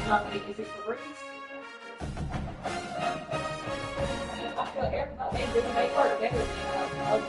not like, is it for race? I feel like everybody, they work better than others.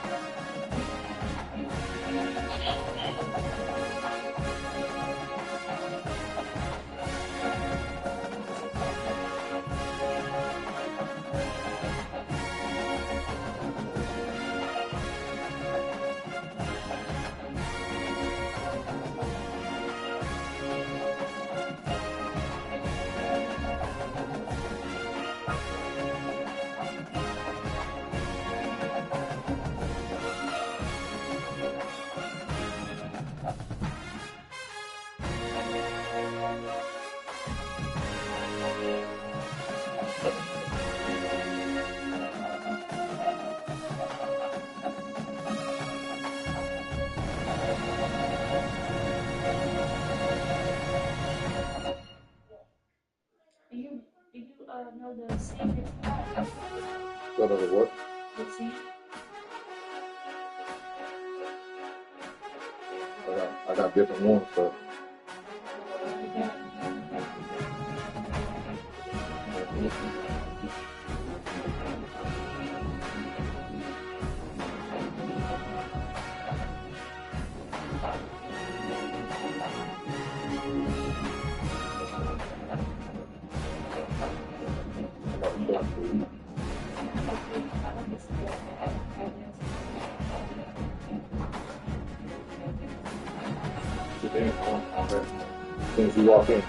Know the scene it's got? What other what? The scene? I got different ones, so. As soon as you walk in.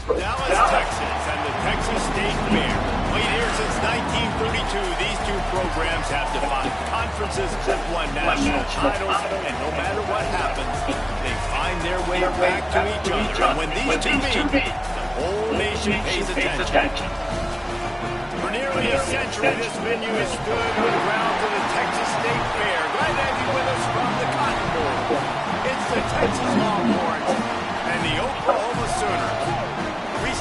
Dallas, Texas, and the Texas State Fair. Played here since 1932, these two programs have defined conferences, have won national titles, and no matter what happens, they find their way back to each other. When these two meet, the whole nation pays attention. For nearly a century, this venue has stood with the grounds of the Texas State Fair. Glad to have you with us from the Cotton Bowl. It's the Texas Longhorns and the Oklahoma Sooners.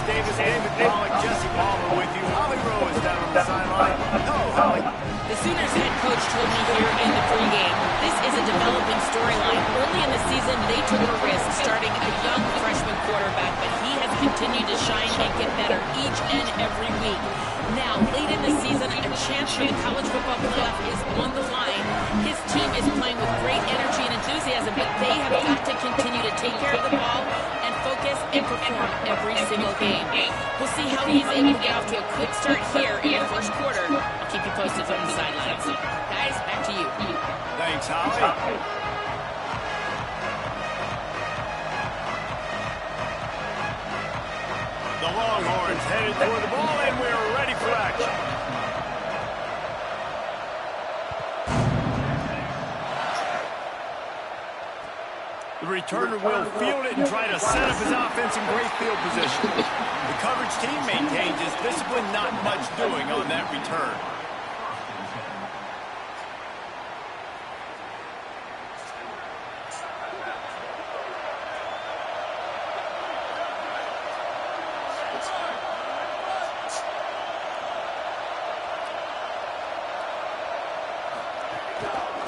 Davis, David Pollock, Jesse Palmer with you. Holly Rowe is down on the sideline. Hello, Holly. The Sooners head coach told me here in the pregame, this is a developing storyline. Early in the season, they took a risk starting a young freshman quarterback, but he has continued to shine and get better each and every week. Now, late in the season, a chance for the college football playoff is on the line. His team is playing with great energy and enthusiasm, but they have got to continue to take care of the ball and focus and perform every single game. We'll see how he's able to get off to a quick start here in the first quarter. I'll keep you posted from the sidelines. Guys, back to you. Thanks, Holly. The Longhorns headed toward the ball, and we're ready for action. The returner will field it and try to set up his offense in great field position. The coverage team maintains his discipline, not much doing on that return.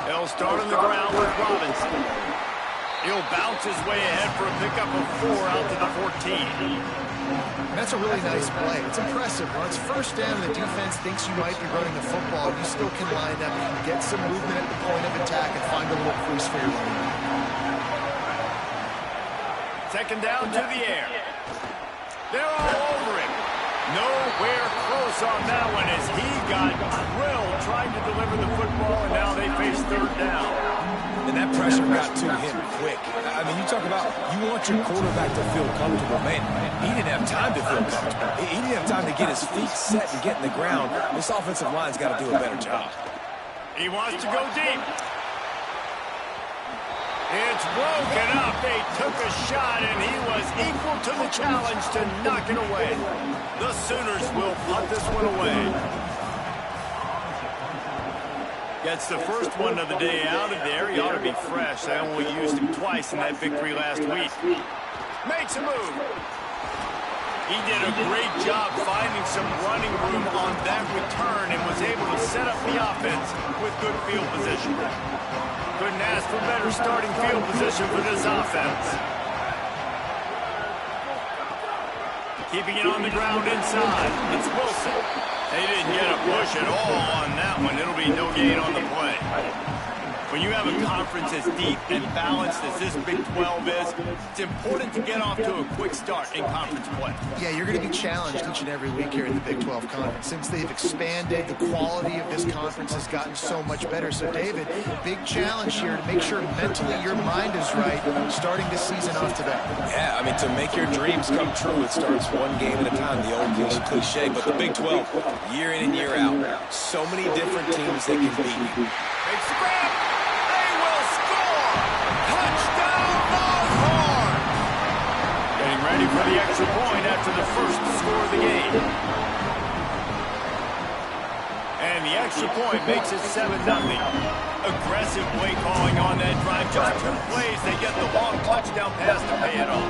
They'll start on the ground with Robinson. He'll bounce his way ahead for a pickup of 4 out to the 14. That's a really nice play. It's impressive. When it's first down and the defense thinks you might be running the football, you still can line up, you can get some movement at the point of attack and find a little crease for your running. Second down to the air. They're all over him. Nowhere close on that one as he got drilled trying to deliver the football, and now they face third down. And that pressure got to him quick. I mean, you talk about you want your quarterback to feel comfortable. Man, he didn't have time to feel comfortable. He didn't have time to get his feet set and get in the ground. This offensive line's got to do a better job. He wants to go deep. It's broken up. They took a shot, and he was equal to the challenge to knock it away. The Sooners will punt this one away. Gets the first one of the day out of there. He ought to be fresh. They only used him twice in that victory last week. Makes a move. He did a great job finding some running room on that return and was able to set up the offense with good field position. Couldn't ask for better starting field position for this offense. Keeping it on the ground inside. It's Wilson. They didn't get a push at all on that one. It'll be no gain on the play. When you have a conference as deep and balanced as this Big 12 is, it's important to get off to a quick start in conference play. Yeah, you're going to be challenged each and every week here in the Big 12 Conference. Since they've expanded, the quality of this conference has gotten so much better. So, David, big challenge here to make sure mentally your mind is right starting this season off today. Yeah, I mean, to make your dreams come true, it starts one game at a time, the old cliche. But the Big 12, year in and year out, so many different teams that can beat you. Makes the grab. They will score. Touchdown, Longhorn. Getting ready for the extra point after the first score of the game. And the extra point makes it 7-0. Aggressive play calling on that drive. Just 2 plays, they get the long touchdown pass to pay it off.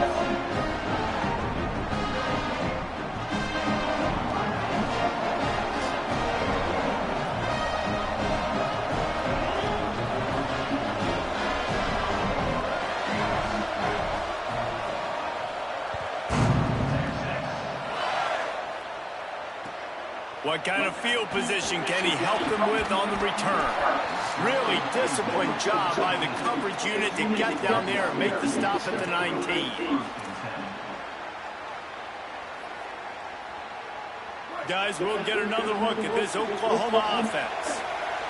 What kind of field position can he help them with on the return? Really disciplined job by the coverage unit to get down there and make the stop at the 19. Guys, we'll get another look at this Oklahoma offense.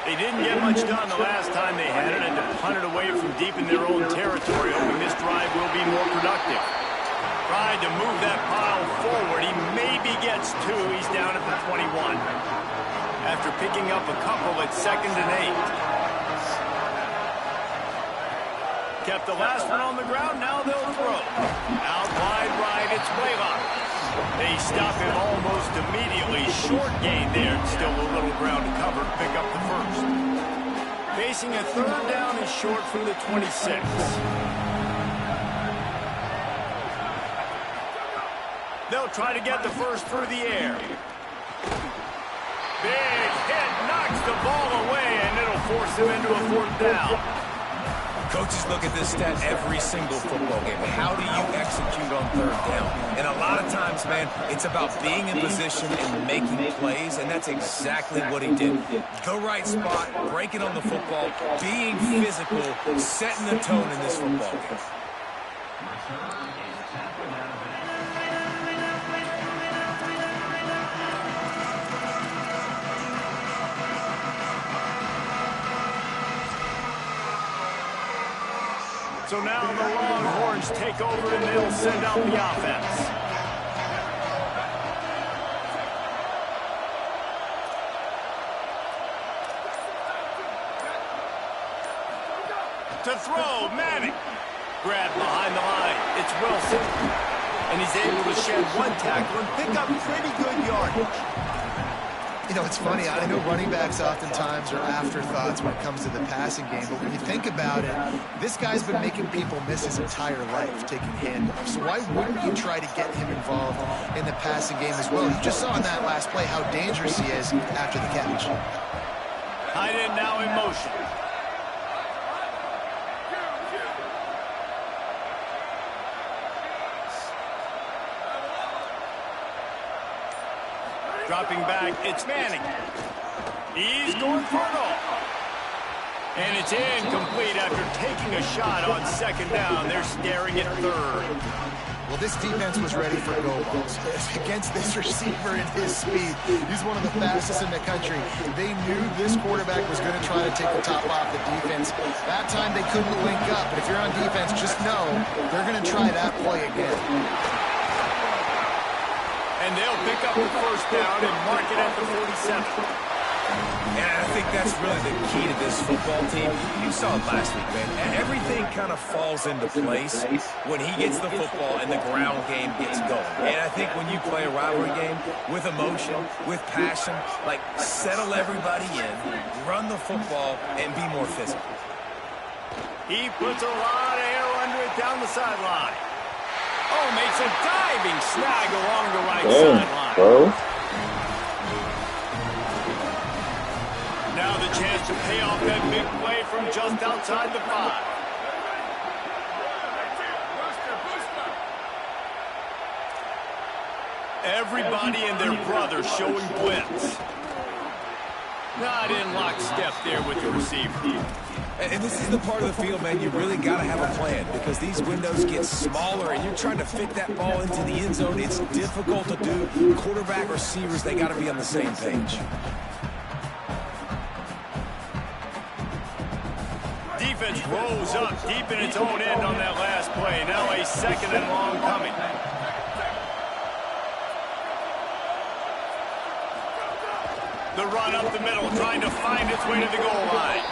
They didn't get much done the last time they had it, and to punt it away from deep in their own territory, hoping this drive will be more productive. Tried to move that pile forward. He maybe gets 2. He's down at the 21. After picking up a couple at 2nd and 8. Kept the last one on the ground. Now they'll throw. Out wide right. It's Blaylock. They stop him almost immediately. Short gain there. Still a little ground to cover. Pick up the first. Facing a 3rd down and short from the 26. They'll try to get the first through the air. Big hit, knocks the ball away, and it'll force him into a 4th down. Coaches look at this stat every single football game. How do you execute on 3rd down? And a lot of times, man, it's about being in position and making plays, and that's exactly what he did. The right spot, breaking on the football, being physical, setting the tone in this football game. So now the Longhorns take over and they'll send out the offense. To throw, Manning. Grab behind the line. It's Wilson. And he's able to shed 1 tackle and pick up pretty good yardage. You know, it's funny. I know running backs oftentimes are afterthoughts when it comes to the passing game, but when you think about it, this guy's been making people miss his entire life taking handoffs. So why wouldn't you try to get him involved in the passing game as well? You just saw in that last play how dangerous he is after the catch. Tight end now in motion. Dropping back, it's Manning. He's going for it all. And it's incomplete after taking a shot on 2nd down. They're staring at 3rd. Well, this defense was ready for go balls. Against this receiver and his speed, he's one of the fastest in the country. They knew this quarterback was going to try to take the top off the defense. That time they couldn't link up, but if you're on defense, just know they're going to try that play again. And they'll pick up the first down and mark it at the 47. And I think that's really the key to this football team. You saw it last week, man. Everything kind of falls into place when he gets the football and the ground game gets going. And I think when you play a rivalry game with emotion, with passion, like settle everybody in, run the football, and be more physical. He puts a lot of air under it down the sideline. Oh, makes a diving snag along the right sideline. Bro. Now the chance to pay off that big play from just outside the 5. Everybody and their brother showing blitz. Not in lockstep there with the receiver. And this is the part of the field, man, you really got to have a plan because these windows get smaller and you're trying to fit that ball into the end zone. It's difficult to do. Quarterback, receivers, they got to be on the same page. Defense rolls up deep in its own end on that last play. Now a 2nd and long coming. The run up the middle, trying to find its way to the goal line.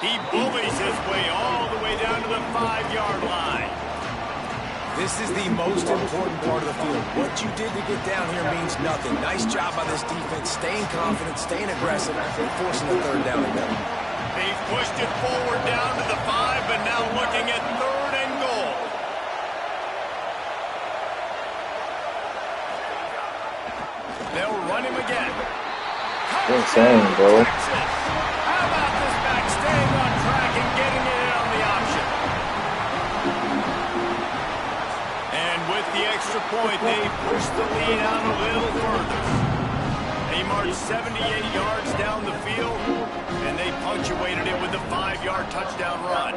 He bullies his way all the way down to the 5-yard line. This is the most important part of the field. What you did to get down here means nothing. Nice job by this defense, staying confident, staying aggressive, and forcing the 3rd down and go. They've pushed it forward down to the 5, but now looking at 3rd and goal. They'll run him again. Insane, bro. How about this back staying on track and getting it in on the option? And with the extra point, they push the lead out a little further. They marched 78 yards down the field, and they punctuated it with a 5-yard touchdown run.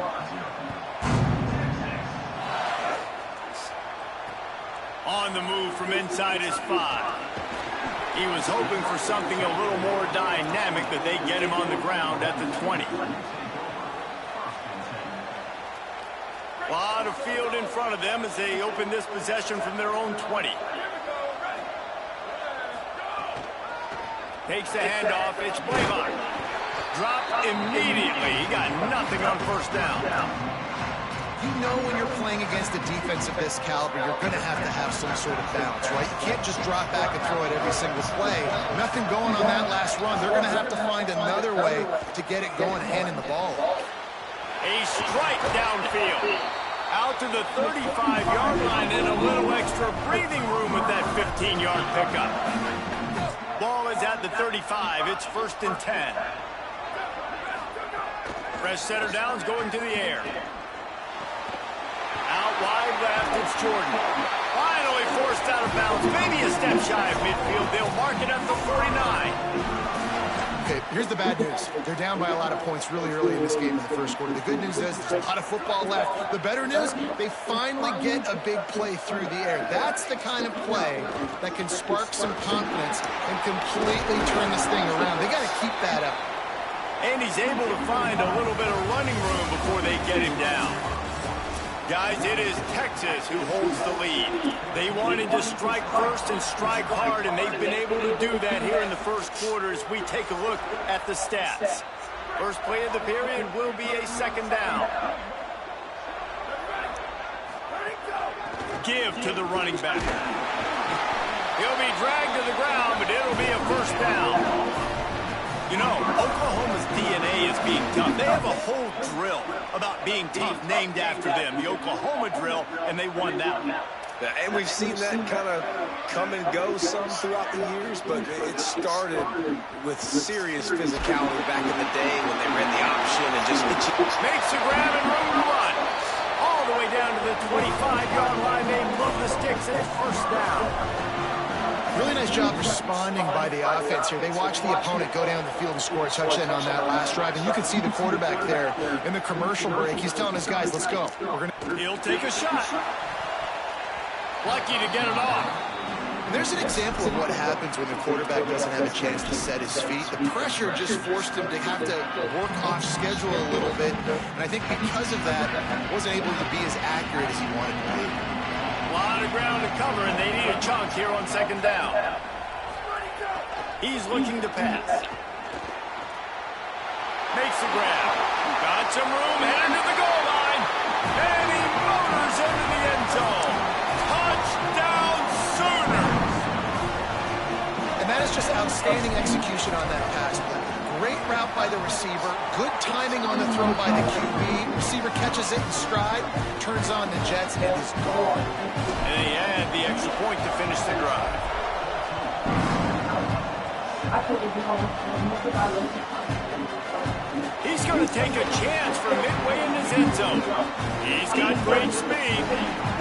On the move from inside his 5. He was hoping for something a little more dynamic, that they get him on the ground at the 20. A lot of field in front of them as they open this possession from their own 20. Takes the handoff. It's Blaylock. Dropped immediately. He got nothing on first down. You know when you're playing against a defense of this caliber, you're going to have some sort of balance, right? You can't just drop back and throw it every single play. Nothing going on that last run. They're going to have to find another way to get it going, handing the ball. A strike downfield. Out to the 35-yard line and a little extra breathing room with that 15-yard pickup. Ball is at the 35. It's 1st and 10. Fresh center downs going to the air. Out wide left, it's Jordan. Finally forced out of bounds. Maybe a step shy of midfield. They'll mark it at the 49. Okay, here's the bad news. They're down by a lot of points really early in this game in the first quarter. The good news is there's a lot of football left. The better news, they finally get a big play through the air. That's the kind of play that can spark some confidence and completely turn this thing around. They got to keep that up. And he's able to find a little bit of running room before they get him down. Guys, it is Texas who holds the lead. They wanted to strike first and strike hard, and they've been able to do that here in the first quarter as we take a look at the stats. First play of the period will be a 2nd down. Give to the running back. He'll be dragged to the ground, but it'll be a 1st down. You know, Oklahoma's DNA is being tough. They have a whole drill about being tough named after them, the Oklahoma drill, and they won that one. And we've seen that kind of come and go some throughout the years, but it started with serious physicality back in the day when they ran the option and just makes a grab and room to run. All the way down to the 25-yard line. They move the sticks, and it's 1st down. Really nice job responding by the offense here. They watched the opponent go down the field and score a touchdown on that last drive, and you can see the quarterback there in the commercial break. He's telling his guys, let's go. He'll take a shot. Lucky to get it off. And there's an example of what happens when the quarterback doesn't have a chance to set his feet. The pressure just forced him to have to work off schedule a little bit. And I think because of that, wasn't able to be as accurate as he wanted to be. A lot of ground to cover, and they need a chunk here on second down. He's looking to pass. Makes the grab. Got some room, headed to the goal line. And he motors into the end zone. Touchdown Sooners! And that is just outstanding execution on that pass play. Great route by the receiver. Good timing on the throw by the QB. Receiver catches it in stride, turns on the Jets, and is gone. And they add the extra point to finish the drive. He's going to take a chance from midway in his end zone. He's got great speed.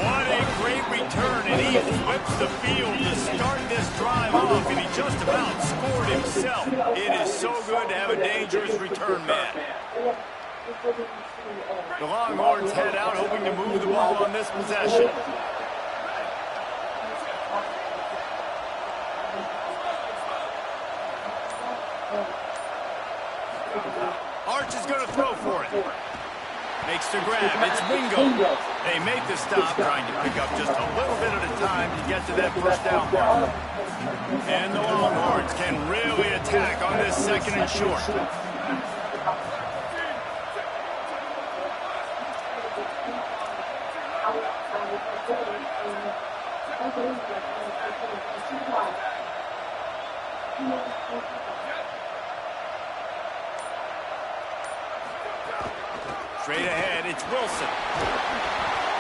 What a great return, and he flips the field to start this drive off, and he just about scored himself. It is so good to have a dangerous return man. The Longhorns head out, hoping to move the ball on this possession. Arch is going to throw for it. Makes the grab. It's Wingo. They make the stop, trying to pick up just a little bit at a time to get to that first down mark. And the Longhorns can really attack on this second and short. Straight ahead, it's Wilson.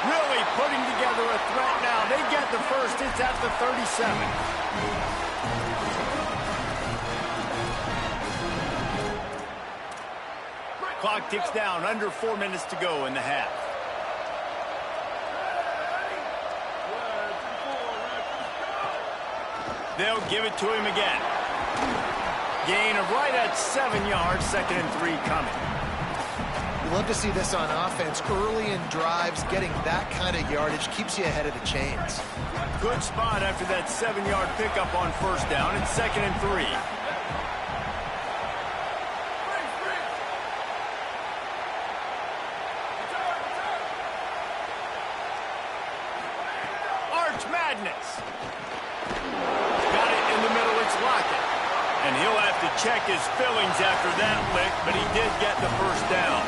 Really putting together a threat now. They get the first. It's at the 37. Clock ticks down. Under 4 minutes to go in the half. They'll give it to him again. Gain of right at 7 yards. 2nd and 3 coming. You love to see this on offense. Early in drives, getting that kind of yardage keeps you ahead of the chains. Good spot after that 7-yard pickup on first down. It's 2nd and 3. Arch Madness. Got it in the middle. It's Lockett. And he'll have to check his fillings after that lick, but he did get the first down.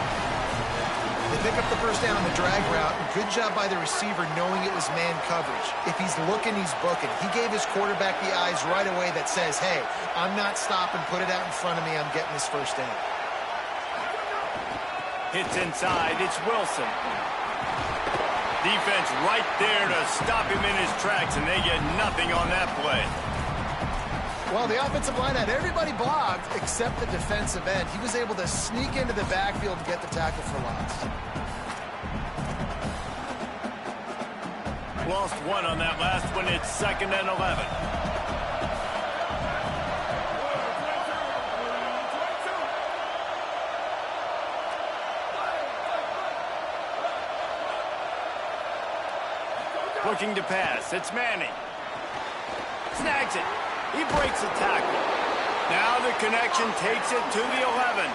They pick up the first down on the drag route. Good job by the receiver knowing it was man coverage. If he's looking, he's booking. He gave his quarterback the eyes right away that says, hey, I'm not stopping. Put it out in front of me. I'm getting this first down. Hits inside. It's Wilson. Defense right there to stop him in his tracks, and they get nothing on that play. Well, the offensive line had everybody blocked except the defensive end. He was able to sneak into the backfield and get the tackle for loss. Lost one on that last one. It's 2nd and 11. Looking to pass. It's Manning. Snags it. He breaks a tackle. Now the connection takes it to the 11.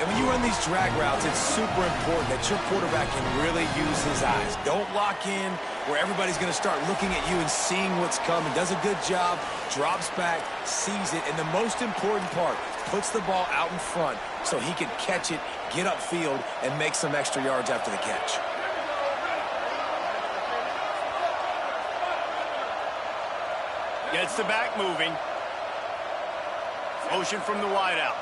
And when you run these drag routes, it's super important that your quarterback can really use his eyes. Don't lock in where everybody's going to start looking at you and seeing what's coming. Does a good job, drops back, sees it, and the most important part, puts the ball out in front so he can catch it, get upfield, and make some extra yards after the catch. Gets the back moving. Motion from the wideout.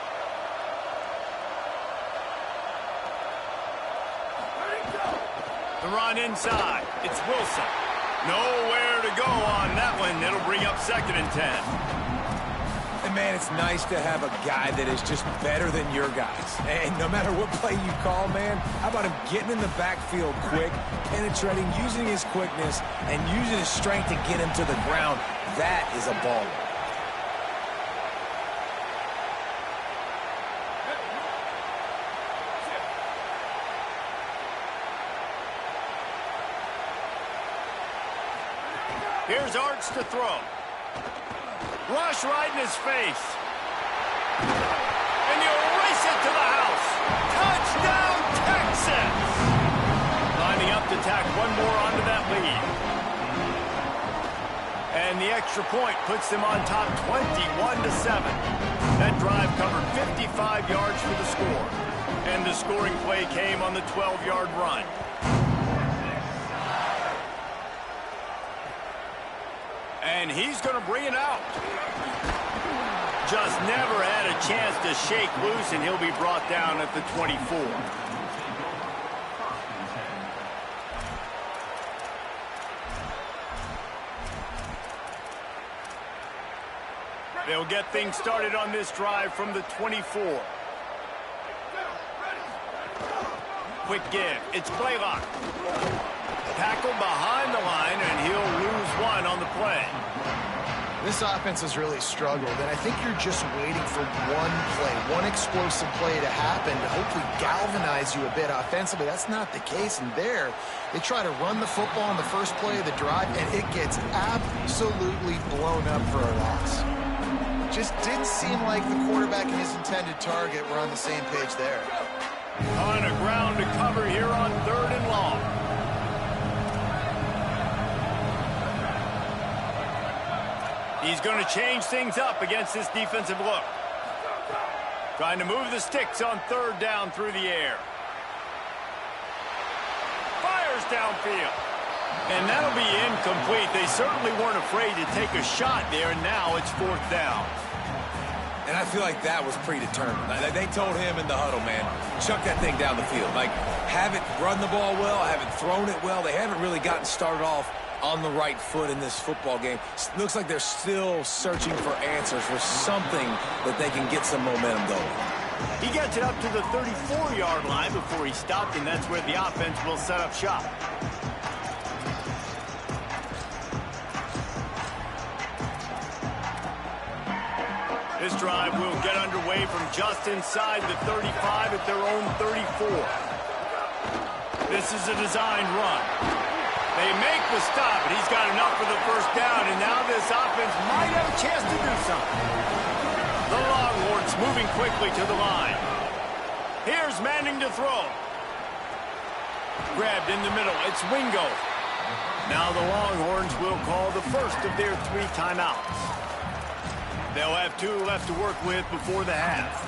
The run inside. It's Wilson. Nowhere to go on that one. It'll bring up 2nd and 10. And, man, it's nice to have a guy that is just better than your guys. And no matter what play you call, man, how about him getting in the backfield quick, penetrating, using his quickness, and using his strength to get him to the ground. That is a baller. Here's Arts to throw. Rush right in his face. And he'll race it to the house. Touchdown, Texas! Lining up to tack one more onto that lead. And the extra point puts them on top 21-7. That drive covered 55 yards for the score. And the scoring play came on the 12-yard run. And he's going to bring it out. Just never had a chance to shake loose, and he'll be brought down at the 24. They'll get things started on this drive from the 24. Quick give. It's Blaylock. Tackled behind the line, and he'll lose one on the play. This offense has really struggled, and I think you're just waiting for one play, one explosive play to happen to hopefully galvanize you a bit offensively. That's not the case, and there, they try to run the football on the first play of the drive, and it gets absolutely blown up for a loss. Just didn't seem like the quarterback and his intended target were on the same page there. On a ground to cover here on 3rd and long. He's going to change things up against this defensive look. Trying to move the sticks on 3rd down through the air. Fires downfield. And that'll be incomplete. They certainly weren't afraid to take a shot there, and now it's 4th down. And I feel like that was predetermined. They told him in the huddle, man, chuck that thing down the field. Like, haven't run the ball well, haven't thrown it well. They haven't really gotten started off on the right foot in this football game. Looks like they're still searching for answers, for something that they can get some momentum going. He gets it up to the 34-yard line before he stopped, and that's where the offense will set up shop. This drive will get underway from just inside the 35 at their own 34. This is a designed run. They make the stop, and he's got enough for the first down, and now this offense might have a chance to do something. The Longhorns moving quickly to the line. Here's Manning to throw. Grabbed in the middle. It's Wingo. Now the Longhorns will call the first of their 3 timeouts. They'll have 2 left to work with before the half.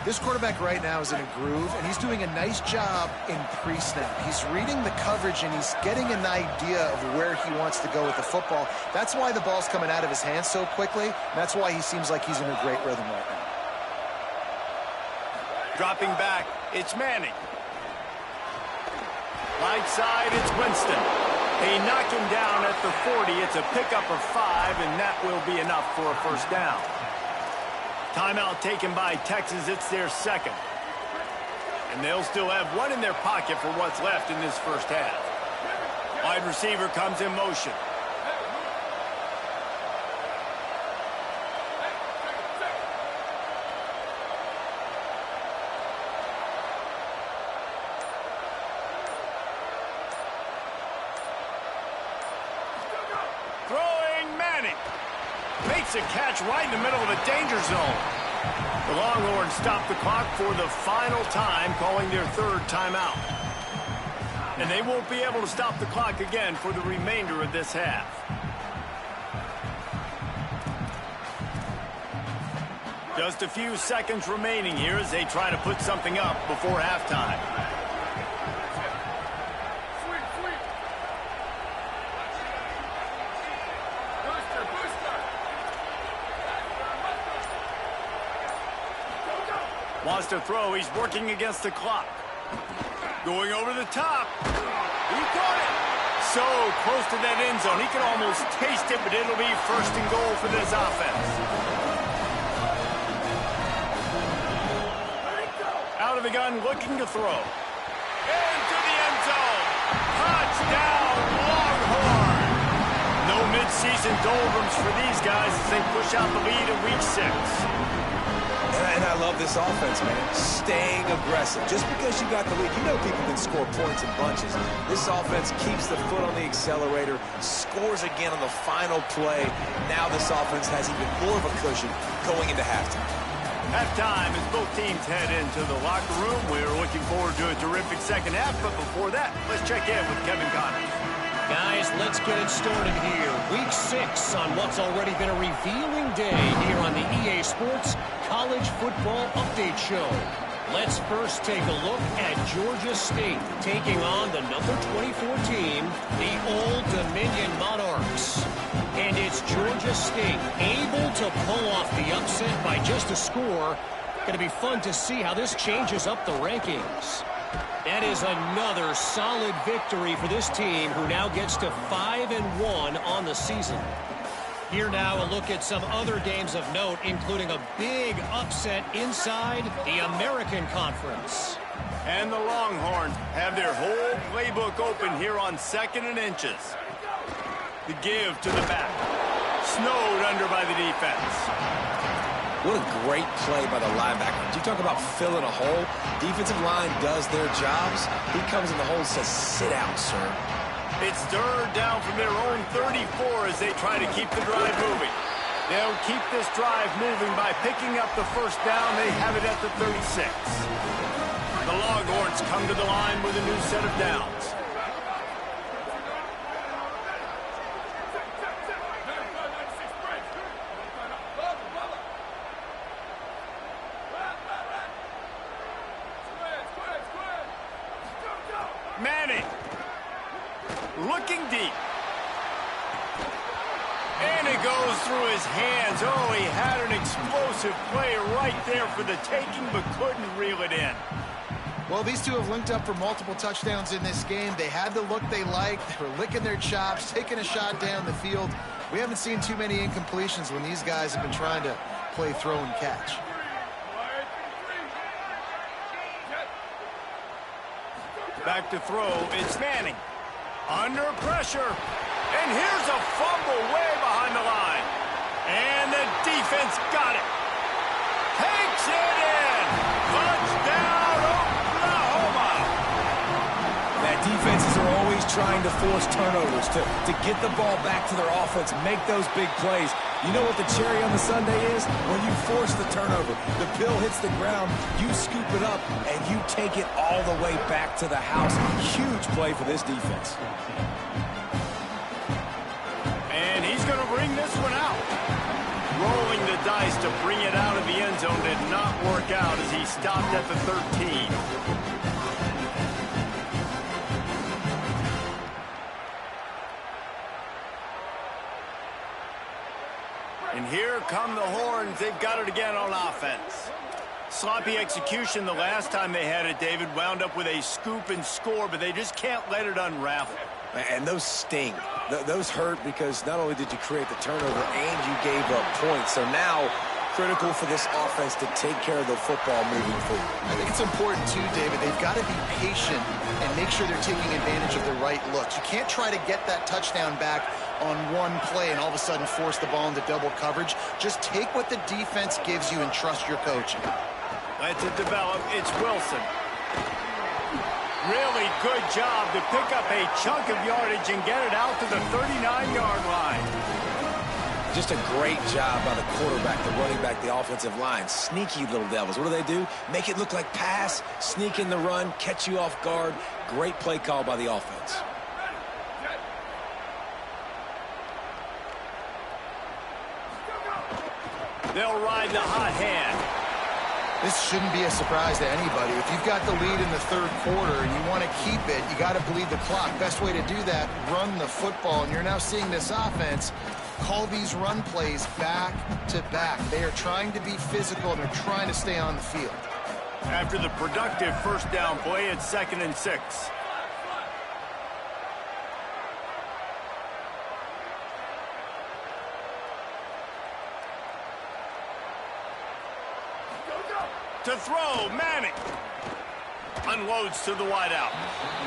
This quarterback right now is in a groove, and he's doing a nice job in pre-snap. He's reading the coverage, and he's getting an idea of where he wants to go with the football. That's why the ball's coming out of his hands so quickly. That's why he seems like he's in a great rhythm right now. Dropping back, it's Manning. Right side, it's Winston. They knock him down at the 40. It's a pickup of 5, and that will be enough for a first down. Timeout taken by Texas. It's their 2nd. And they'll still have 1 in their pocket for what's left in this first half. Wide receiver comes in motion. Makes a catch right in the middle of the danger zone. The Longhorns stop the clock for the final time, calling their 3rd timeout. And they won't be able to stop the clock again for the remainder of this half. Just a few seconds remaining here as they try to put something up before halftime. Wants to throw. He's working against the clock. Going over the top. He got it. So close to that end zone. He can almost taste it, but it'll be 1st and goal for this offense. Out of the gun, looking to throw. Into the end zone. Touchdown, Longhorn. No midseason doldrums for these guys as they push out the lead in week 6. And I love of this offense, man. Staying aggressive. Just because you got the lead, you know people can score points in bunches. This offense keeps the foot on the accelerator, scores again on the final play. Now this offense has even more of a cushion going into halftime. Halftime as both teams head into the locker room. We're looking forward to a terrific second half, but before that, let's check in with Kevin Connors. Guys, let's get it started here. Week 6 on what's already been a revealing day here on the EA Sports College Football Update Show. Let's first take a look at Georgia State taking on the number 24 team, the Old Dominion Monarchs. And it's Georgia State able to pull off the upset by just a score. Going to be fun to see how this changes up the rankings. That is another solid victory for this team, who now gets to 5-1 on the season. Here now a look at some other games of note, including a big upset inside the American Conference. And the Longhorns have their whole playbook open here on 2nd and inches. The give to the back. Snowed under by the defense. What a great play by the linebacker. You talk about filling a hole. Defensive line does their jobs. He comes in the hole and says, sit out, sir. It's third down from their own 34 as they try to keep the drive moving. They'll keep this drive moving by picking up the first down. They have it at the 36. The Longhorns come to the line with a new set of downs. Manning, looking deep. And it goes through his hands. Oh, he had an explosive play right there for the taking, but couldn't reel it in. Well, these two have linked up for multiple touchdowns in this game. They had the look they liked. They were licking their chops, taking a shot down the field. We haven't seen too many incompletions when these guys have been trying to play throw and catch. Back to throw, it's Manning. Under pressure. And here's a fumble way behind the line. And the defense got it. Takes it in. Touchdown, Oklahoma. That defenses are always trying to force turnovers to get the ball back to their offense, make those big plays. You know what the cherry on the sundae is? When you force the turnover, the pill hits the ground, you scoop it up, and you take it all the way back to the house. Huge play for this defense. And he's going to bring this one out. Rolling the dice to bring it out of the end zone did not work out as he stopped at the 13. And here come the Horns. They've got it again on offense. Sloppy execution the last time they had it, David. Wound up with a scoop and score, but they just can't let it unravel. And those sting. Those hurt because not only did you create the turnover and you gave up points. So now, critical for this offense to take care of the football moving forward. I think it's important, too, David. They've got to be patient and make sure they're taking advantage of the right looks. You can't try to get that touchdown back on one play and all of a sudden force the ball into double coverage. Just take what the defense gives you and trust your coaching. Lets it develop. It's Wilson. Really good job to pick up a chunk of yardage and get it out to the 39-yard line. Just a great job by the quarterback, the running back, the offensive line. Sneaky little devils. What do? Make it look like pass, sneak in the run, catch you off guard. Great play call by the offense. They'll ride the hot hand. This shouldn't be a surprise to anybody. If you've got the lead in the third quarter and you want to keep it, you got to bleed the clock. Best way to do that, run the football. And you're now seeing this offense call these run plays back to back. They are trying to be physical and they're trying to stay on the field. After the productive first down play, it's 2nd and 6. To throw, Manning. Unloads to the wideout.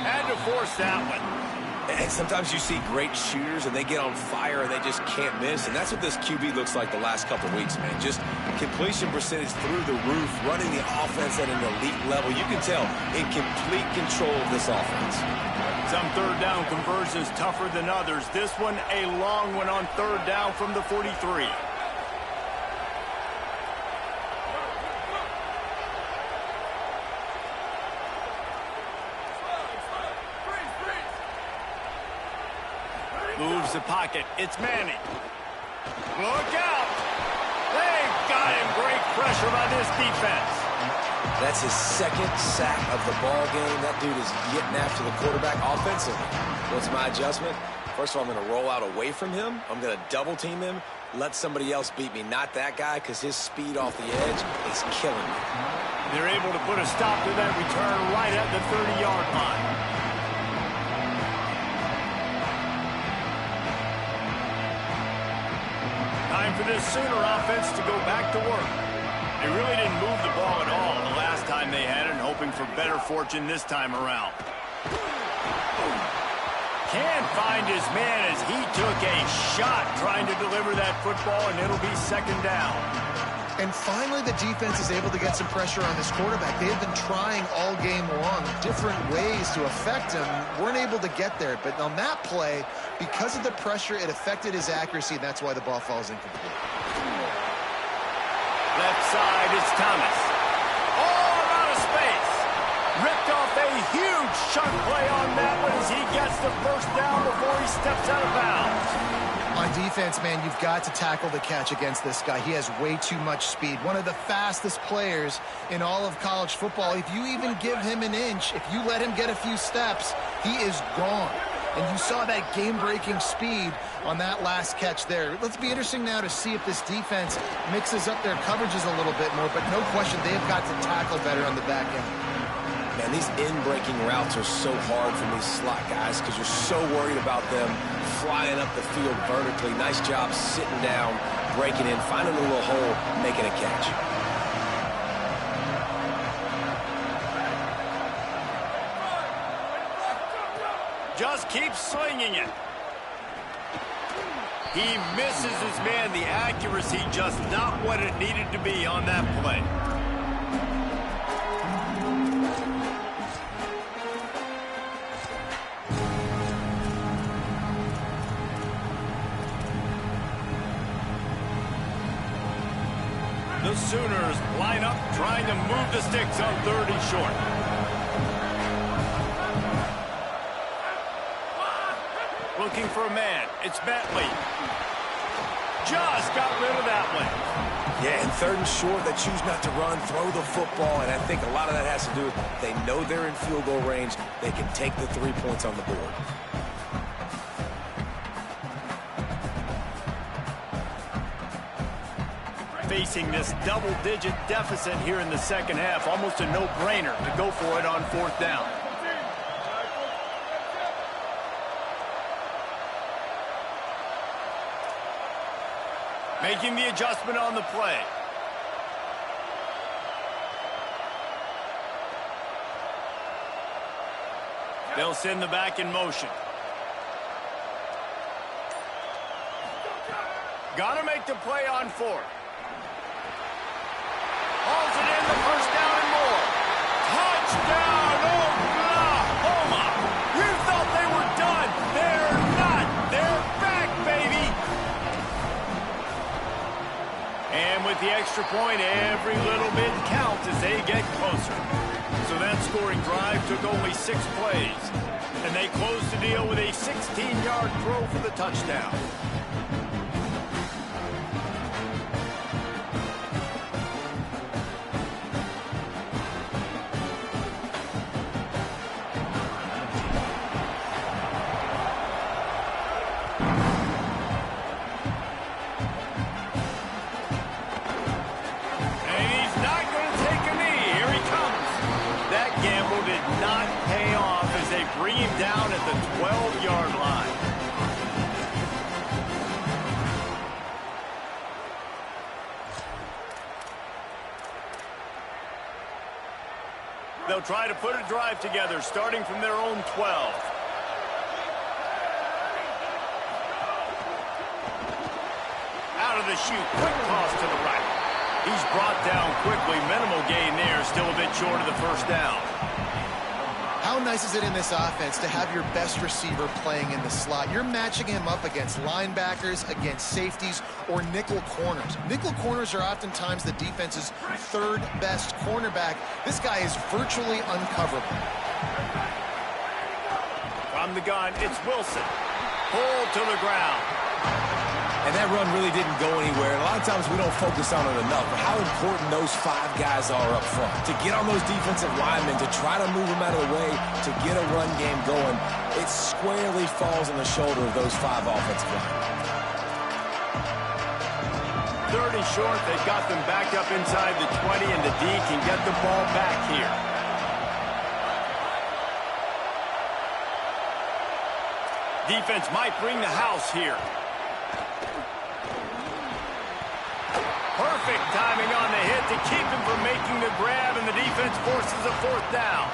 Had to force that one. And sometimes you see great shooters and they get on fire and they just can't miss. And that's what this QB looks like the last couple weeks, man. Just Completion percentage through the roof, running the offense at an elite level. You can tell in complete control of this offense. Some third down conversions tougher than others. This one a long one on third down from the 43. Moves the pocket. It's Manning. Look out! They've got him. Great pressure by this defense. That's his second sack of the ball game. That dude is getting after the quarterback offensively. What's my adjustment? First of all, I'm going to roll out away from him. I'm going to double team him. Let somebody else beat me, not that guy, because his speed off the edge is killing me. They're able to put a stop to that return right at the 30-yard line. Time for this Sooner offense to go back to work. They really didn't move the ball at all the last time they had it, and hoping for better fortune this time around. Can't find his man as he took a shot trying to deliver that football, and it'll be second down. And finally, the defense is able to get some pressure on this quarterback. They have been trying all game long different ways to affect him. Weren't able to get there. But on that play, because of the pressure, it affected his accuracy, and that's why the ball falls incomplete. Left side is Thomas. All out of space. Ripped off a huge chunk play on that one as he gets the first down before he steps out of bounds. On defense, man, you've got to tackle the catch against this guy. He has way too much speed. One of the fastest players in all of college football. If you even give him an inch, if you let him get a few steps, he is gone. And you saw that game-breaking speed on that last catch there. Let's be interesting now to see if this defense mixes up their coverages a little bit more, but no question they've got to tackle better on the back end. Man, these in-breaking routes are so hard for these slot guys because you're so worried about them flying up the field vertically. Nice job sitting down, breaking in, finding a little hole, making a catch. Just keep swinging it. He misses his man. The accuracy just not what it needed to be on that play. The Sooners line up trying to move the sticks on 3rd and short. Looking for a man. It's Bentley. Just got rid of that one. Yeah, and 3rd and short, they choose not to run, throw the football, and I think a lot of that has to do with they know they're in field goal range. They can take the 3 points on the board. Facing this double-digit deficit here in the second half, almost a no-brainer to go for it on 4th down. Making the adjustment on the play. They'll send the back in motion. Gotta make the play on 4th. Hauls it in, the first down and more. Touchdown, Oklahoma! You thought they were done. They're not. They're back, baby. And with the extra point, every little bit counts as they get closer. So that scoring drive took only 6 plays. And they closed the deal with a 16-yard throw for the touchdown. Bring him down at the 12-yard line. They'll try to put a drive together, starting from their own 12. Out of the chute, quick toss to the right. He's brought down quickly. Minimal gain there. Still a bit short of the first down. How nice is it in this offense to have your best receiver playing in the slot? You're matching him up against linebackers, against safeties, or nickel corners. Nickel corners are oftentimes the defense's third best cornerback. This guy is virtually uncoverable. From the gun, it's Wilson. Pulled to the ground. And that run really didn't go anywhere. A lot of times we don't focus on it enough, but how important those 5 guys are up front. To get on those defensive linemen, to try to move them out of the way, to get a run game going, it squarely falls on the shoulder of those 5 offensive linemen. 3rd and short. They got them back up inside the 20, and the D can get the ball back here. Defense might bring the house here. Perfect timing on the hit to keep him from making the grab, and the defense forces a 4th down.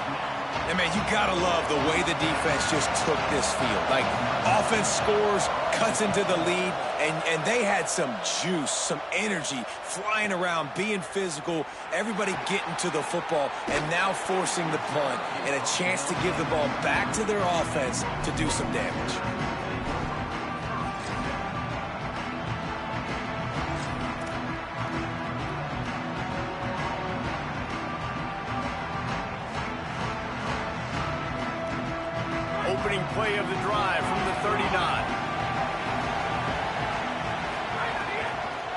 And, man, you got to love the way the defense just took this field. Like, offense scores, cuts into the lead, and they had some juice, some energy, flying around, being physical, everybody getting to the football, and now forcing the punt, and a chance to give the ball back to their offense to do some damage. Opening play of the drive from the 39.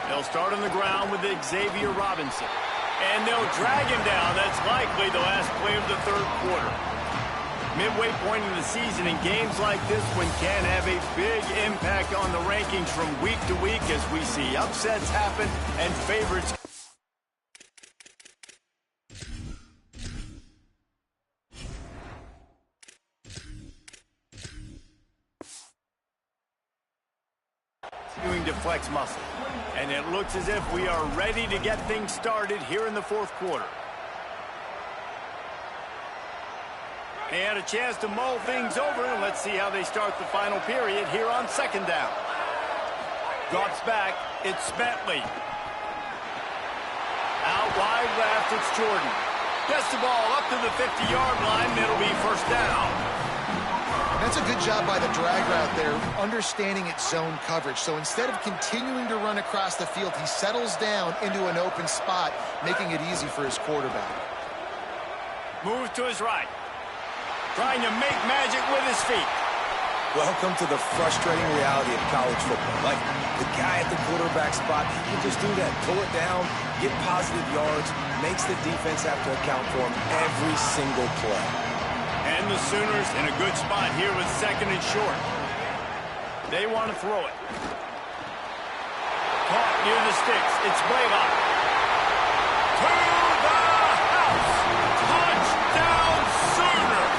They'll start on the ground with Xavier Robinson. And they'll drag him down. That's likely the last play of the 3rd quarter. Midway point in the season, and games like this one can have a big impact on the rankings from week to week as we see upsets happen and favorites. To flex muscle. And it looks as if we are ready to get things started here in the 4th quarter. And a chance to mull things over, and let's see how they start the final period here on 2nd down. Drops back, it's Bentley. Out wide left, it's Jordan. Gets the ball up to the 50-yard line, and it'll be 1st down. That's a good job by the drag route there, understanding its zone coverage. So instead of continuing to run across the field, he settles down into an open spot, making it easy for his quarterback. Moves to his right. Trying to make magic with his feet. Welcome to the frustrating reality of college football. Like, the guy at the quarterback spot, he can just do that. Pull it down, get positive yards, makes the defense have to account for him every single play. And the Sooners in a good spot here with 2nd and short. They want to throw it. Caught near the sticks. It's Blaylock. To the house. Touchdown Sooners.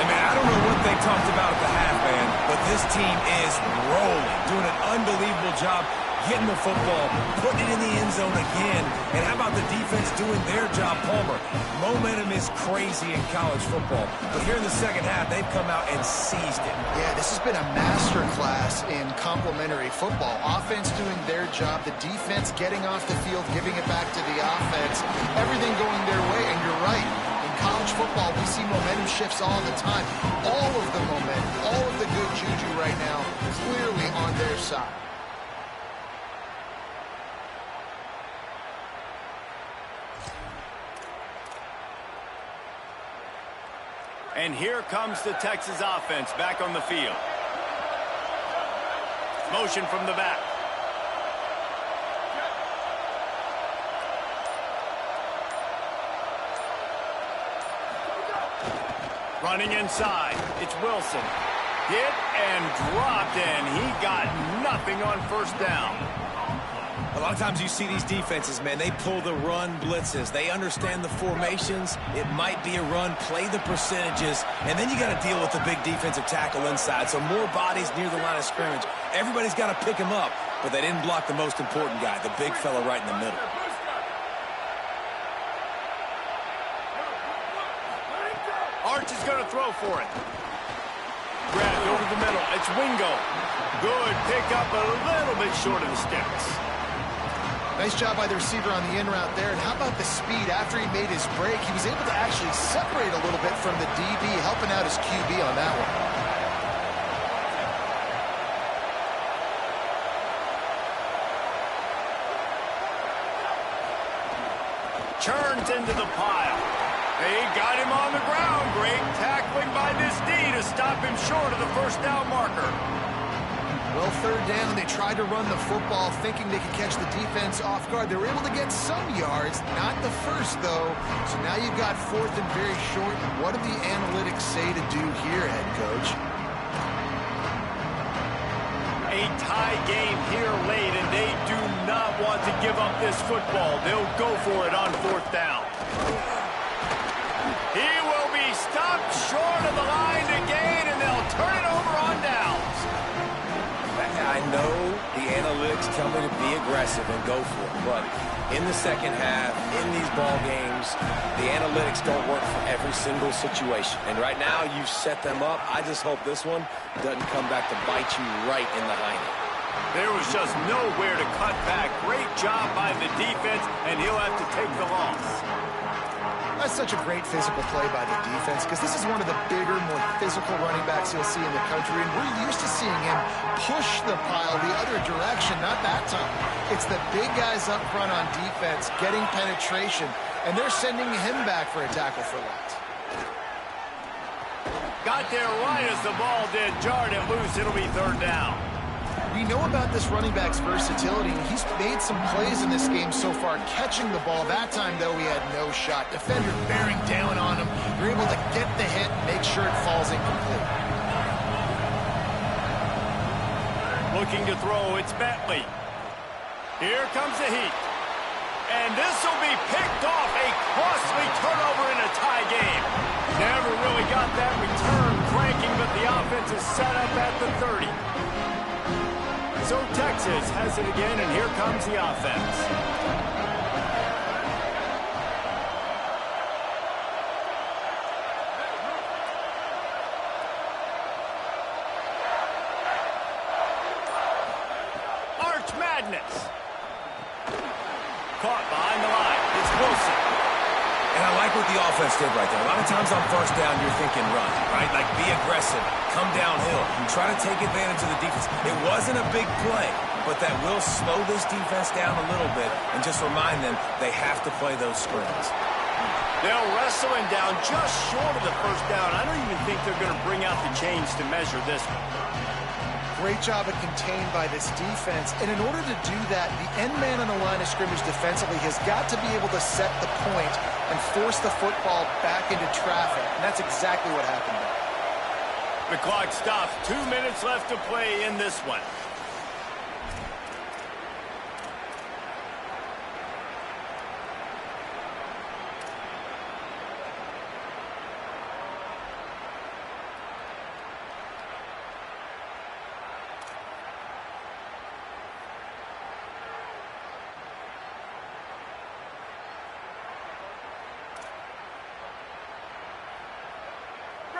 And, man, I don't know what they talked about at the half, man, but this team is rolling, doing an unbelievable job getting the football, putting it in the end zone again. And how about the defense doing their job, Palmer? Momentum is crazy in college football. But here in the 2nd half, they've come out and seized it. Yeah, this has been a masterclass in complementary football. Offense doing their job, the defense getting off the field, giving it back to the offense, everything going their way. And you're right. In college football, we see momentum shifts all the time. All of the momentum, all of the good juju right now, clearly on their side. And here comes the Texas offense back on the field. Motion from the back. Running inside, it's Wilson. Hit and dropped, and he got nothing on 1st down. A lot of times you see these defenses, man, they pull the run blitzes. They understand the formations. It might be a run, play the percentages, and then you got to deal with the big defensive tackle inside. So more bodies near the line of scrimmage. Everybody's got to pick him up, but they didn't block the most important guy, the big fella right in the middle. Arch is going to throw for it. Grabbed over the middle. It's Wingo. Good pick up, a little bit short of the sticks. Nice job by the receiver on the in route there. And how about the speed? After he made his break, he was able to actually separate a little bit from the DB, helping out his QB on that one. Turns into the pile. They got him on the ground. Great tackling by this D to stop him short of the first down marker. Well, third down, they tried to run the football thinking they could catch the defense off guard. They were able to get some yards, not the first, though. So now you've got fourth and very short. What do the analytics say to do here, head coach? A tie game here late, and they do not want to give up this football. They'll go for it on fourth down. He will be stopped short of the line to gain, and they'll turn it over on downs. I know the analytics tell me to be aggressive and go for it, but in the second half, in these ball games, the analytics don't work for every single situation. And right now, you've set them up. I just hope this one doesn't come back to bite you right in the hiney. There was just nowhere to cut back. Great job by the defense, and he'll have to take the loss. That's such a great physical play by the defense because this is one of the bigger, more physical running backs you'll see in the country, and we're used to seeing him push the pile the other direction, not that time. It's the big guys up front on defense getting penetration, and they're sending him back for a tackle for loss. Got there right as the ball did. Jarred it loose. It'll be third down. We know about this running back's versatility. He's made some plays in this game so far, catching the ball. That time, though, he had no shot. Defender bearing down on him. You're able to get the hit, make sure it falls incomplete. Looking to throw, it's Bentley. Here comes the heat. And this will be picked off. A costly turnover in a tie game. Never really got that return cranking, but the offense is set up at the 30. So Texas has it again, and here comes the offense. Arch Madness. Caught behind the line. It's Wilson. And I like what the offense did right there. A lot of times on first down, you're thinking run, right? Like be aggressive, come downhill, and try to take advantage of the defense. It wasn't a big play, but that will slow this defense down a little bit and just remind them they have to play those screens. They'll wrestle him down just short of the first down. I don't even think they're going to bring out the chains to measure this one. Great job of contained by this defense. And in order to do that, the end man on the line of scrimmage defensively has got to be able to set the point and force the football back into traffic. And that's exactly what happened there. The clock stops. 2 minutes left to play in this one.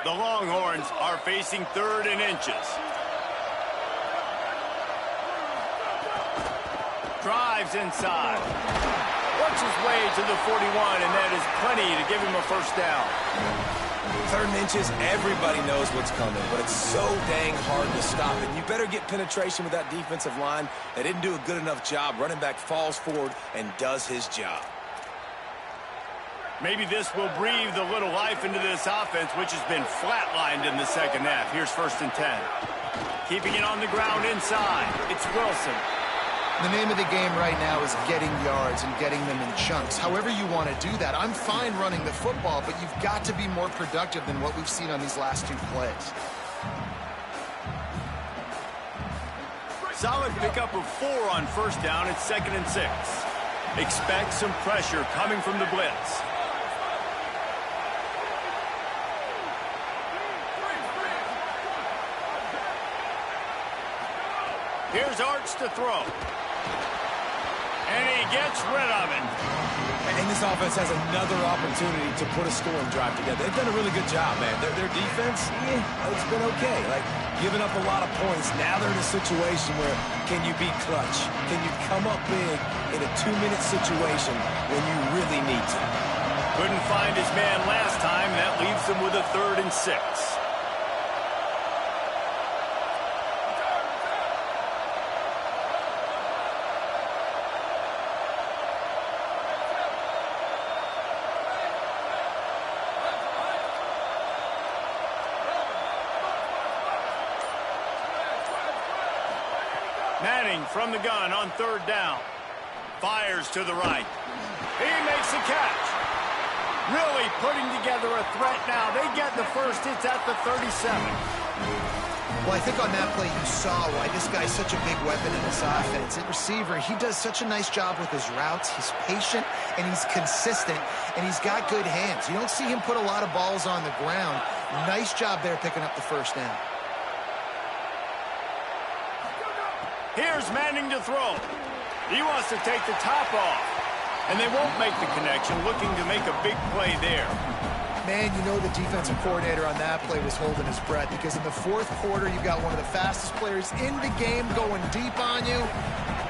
The Longhorns are facing 3rd and inches. Drives inside. Works his way to the 41, and that is plenty to give him a first down. 3rd and inches, everybody knows what's coming, but it's so dang hard to stop it. You better get penetration with that defensive line. They didn't do a good enough job. Running back falls forward and does his job. Maybe this will breathe a little life into this offense, which has been flatlined in the second half. Here's 1st and 10. Keeping it on the ground inside. It's Wilson. The name of the game right now is getting yards and getting them in chunks. However you want to do that. I'm fine running the football, but you've got to be more productive than what we've seen on these last 2 plays. Solid pickup of 4 on first down. It's 2nd and 6. Expect some pressure coming from the blitz. Here's Arch to throw. And he gets rid of it. And this offense has another opportunity to put a scoring drive together. They've done a really good job, man. Their defense, it's been okay. Like, giving up a lot of points. Now they're in a situation where can you be clutch? Can you come up big in a 2-minute situation when you really need to? Couldn't find his man last time. That leaves him with a 3rd and 6. Manning from the gun on 3rd down. Fires to the right. He makes the catch. Really putting together a threat now. They get the first. It's at the 37. Well, I think on that play you saw why this guy's such a big weapon in this offense. At receiver, he does such a nice job with his routes. He's patient, and he's consistent, and he's got good hands. You don't see him put a lot of balls on the ground. Nice job there picking up the first down. Here's Manning to throw. He wants to take the top off. And they won't make the connection, looking to make a big play there. Man, you know the defensive coordinator on that play was holding his breath because in the 4th quarter, you've got one of the fastest players in the game going deep on you.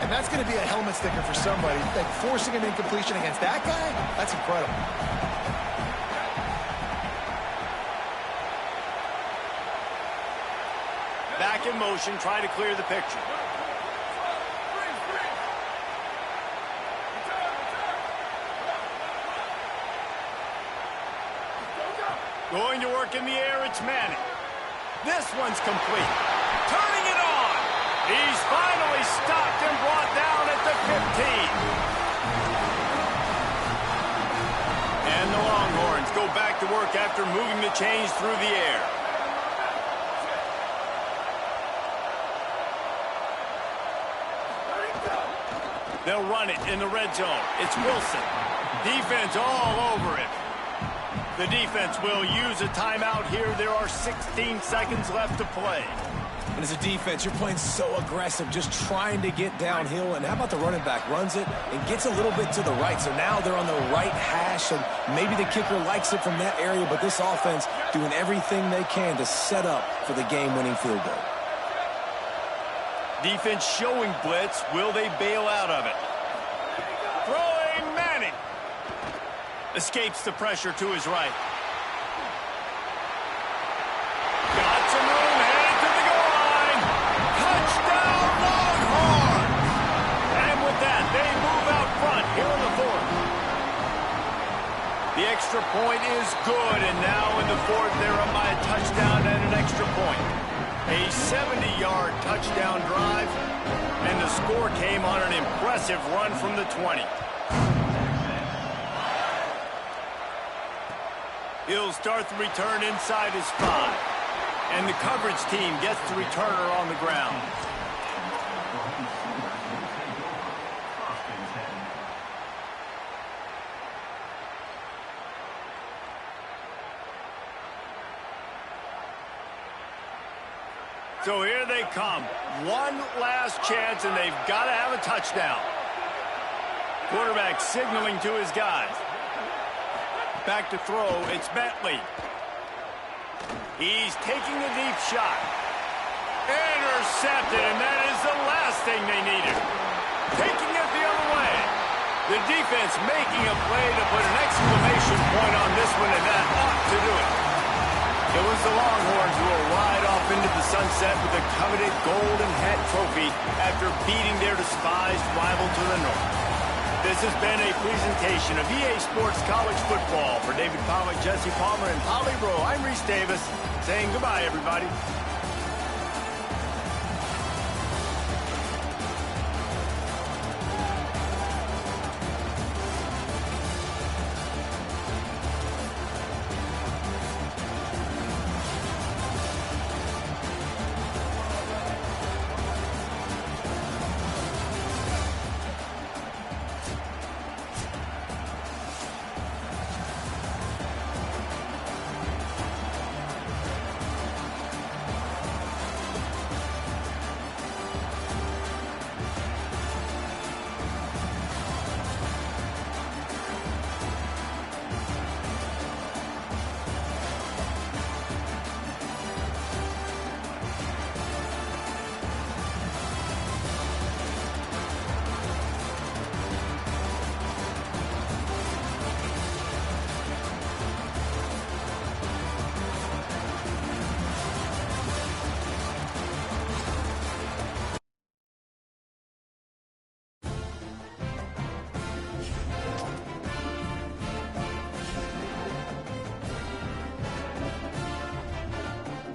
And that's going to be a helmet sticker for somebody. Like forcing an incompletion against that guy, that's incredible. Back in motion, try to clear the picture. Going to work in the air, it's Manning. This one's complete. Turning it on. He's finally stopped and brought down at the 15. And the Longhorns go back to work after moving the chains through the air. They'll run it in the red zone. It's Wilson. Defense all over it. The defense will use a timeout here. There are 16 seconds left to play. And as a defense, you're playing so aggressive, just trying to get downhill. And how about the running back? Runs it and gets a little bit to the right. So now they're on the right hash, and maybe the kicker likes it from that area. But this offense doing everything they can to set up for the game-winning field goal. Defense showing blitz. Will they bail out of it? Throwing Manning. Escapes the pressure to his right. Got some room, headed to the goal line. Touchdown, Longhorns! And with that, they move out front here in the 4th. The extra point is good, and now in the 4th, they're up by a touchdown and an extra point. A 70-yard touchdown drive, and the score came on an impressive run from the 20. He'll start the return inside his 5. And the coverage team gets the returner on the ground. So here they come. One last chance, and they've got to have a touchdown. Quarterback signaling to his guys. Back to throw, it's Bentley. He's taking a deep shot. Intercepted, and that is the last thing they needed. Taking it the other way. The defense making a play to put an exclamation point on this one, and that ought to do it. It was the Longhorns who will ride off into the sunset with the coveted Golden Hat Trophy after beating their despised rival to the north. This has been a presentation of EA Sports College Football. For David Pollack, Jesse Palmer, and Holly Rowe, I'm Reese Davis saying goodbye, everybody.